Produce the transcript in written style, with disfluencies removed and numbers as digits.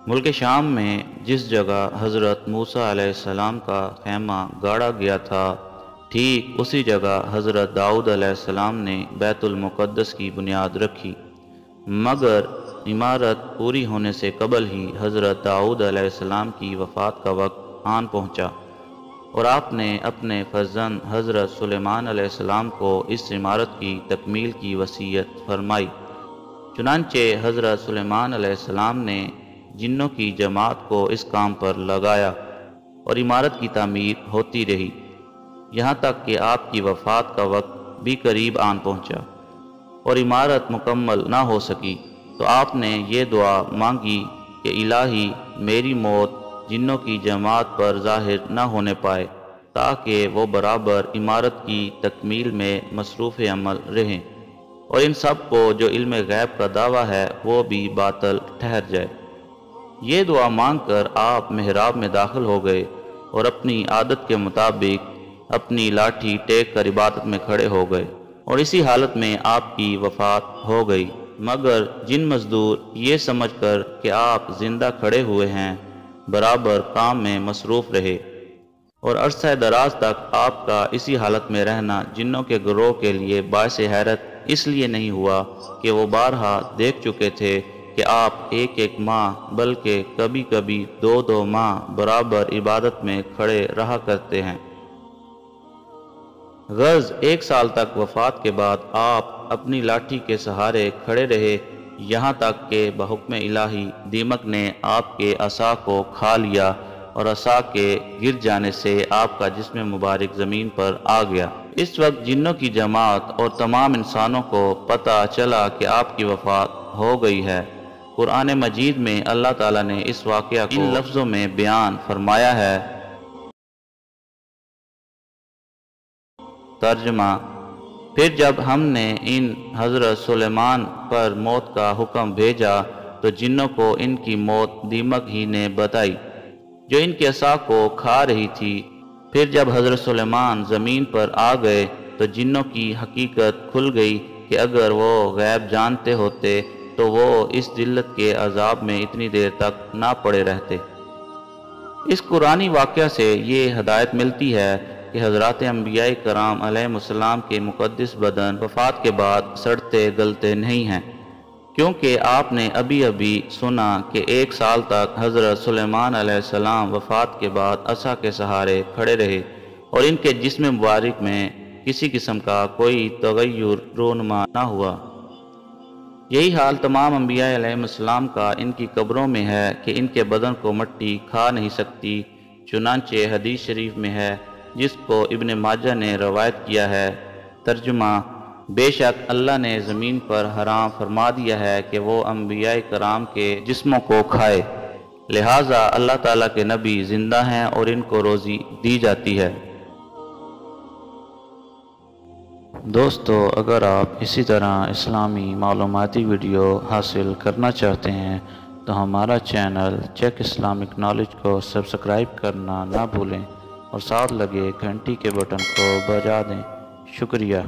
ملک شام میں جس جگہ حضرت موسیٰ علیہ السلام کا خیمہ گاڑا گیا تھا، ٹھیک اسی جگہ حضرت داؤد علیہ السلام نے بیت المقدس کی بنیاد رکھی، مگر عمارت پوری ہونے سے قبل ہی حضرت داؤد علیہ السلام کی وفات کا وقت آن پہنچا، اور آپ نے اپنے فرزند حضرت سلیمان علیہ السلام کو اس عمارت کی تکمیل کی وصیت فرمائی۔ چنانچہ حضرت سلیمان علیہ السلام نے جنوں کی جماعت کو اس کام پر لگایا، اور عمارت کی تعمیر ہوتی رہی، یہاں تک کہ آپ کی وفات کا وقت بھی قریب آن پہنچا اور عمارت مکمل نہ ہو سکی، تو آپ نے یہ دعا مانگی کہ الہی میری موت جنوں کی جماعت پر ظاہر نہ ہونے پائے، تاکہ وہ برابر عمارت کی تکمیل میں مصروف عمل رہیں، اور ان سب کو جو علم غیب کا دعویٰ ہے وہ بھی باطل ٹھہر جائے۔ یہ دعا مانگ کر آپ محراب میں داخل ہو گئے اور اپنی عادت کے مطابق اپنی لاٹھی ٹیک کر عبادت میں کھڑے ہو گئے، اور اسی حالت میں آپ کی وفات ہو گئی۔ مگر جن مزدور یہ سمجھ کر کہ آپ زندہ کھڑے ہوئے ہیں برابر کام میں مصروف رہے، اور عرصہ دراز تک آپ کا اسی حالت میں رہنا جنوں کے گروہ کے لیے باعث حیرت اس لیے نہیں ہوا کہ وہ بارہا دیکھ چکے تھے کہ آپ ایک ایک ماہ بلکہ کبھی کبھی دو دو ماہ برابر عبادت میں کھڑے رہا کرتے ہیں۔ غرض 1 سال تک وفات کے بعد آپ اپنی لاٹھی کے سہارے کھڑے رہے، یہاں تک کہ بحکم الہی دیمک نے آپ کے عصا کو کھا لیا، اور عصا کے گر جانے سے آپ کا جسم مبارک زمین پر آ گیا۔ اس وقت جنوں کی جماعت اور تمام انسانوں کو پتہ چلا کہ آپ کی وفات ہو گئی ہے۔ قرآن مجید میں اللہ تعالیٰ نے اس واقعہ کو ان لفظوں میں بیان فرمایا ہے۔ ترجمہ: پھر جب ہم نے ان حضرت سلیمان پر موت کا حکم بھیجا تو جنوں کو ان کی موت دیمک ہی نے بتائی جو ان کے عصا کو کھا رہی تھی۔ پھر جب حضرت سلیمان زمین پر آ گئے تو جنوں کی حقیقت کھل گئی کہ اگر وہ غیب جانتے ہوتے تو وہ اس ذلت کے عذاب میں اتنی دیر تک نہ پڑے رہتے۔ اس قرآنی واقعہ سے یہ ہدایت ملتی ہے کہ حضرات انبیاء کرام علیہ السلام کے مقدس بدن وفات کے بعد سڑتے گلتے نہیں ہیں، کیونکہ آپ نے ابھی ابھی سنا کہ 1 سال تک حضرت سلیمان علیہ السلام وفات کے بعد عصا کے سہارے کھڑے رہے، اور ان کے جسم مبارک میں کسی قسم کا کوئی تغیر رونما نہ ہوا۔ یہی حال تمام انبیاء علیہ السلام کا ان کی قبروں میں ہے کہ ان کے بدن کو مٹی کھا نہیں سکتی، چنانچہ حدیث شریف میں ہے جس کو ابن ماجہ نے روایت کیا ہے۔ ترجمہ: بے شک اللہ نے زمین پر حرام فرما دیا ہے کہ وہ انبیاء کرام کے جسموں کو کھائے، لہٰذا اللہ تعالیٰ کے نبی زندہ ہیں اور ان کو روزی دی جاتی ہے۔ دوستو، اگر آپ اسی طرح اسلامی معلوماتی ویڈیو حاصل کرنا چاہتے ہیں تو ہمارا چینل چیک اسلامک نالج کو سبسکرائب کرنا نہ بھولیں، اور ساتھ لگے گھنٹی کے بٹن کو بجا دیں۔ شکریہ۔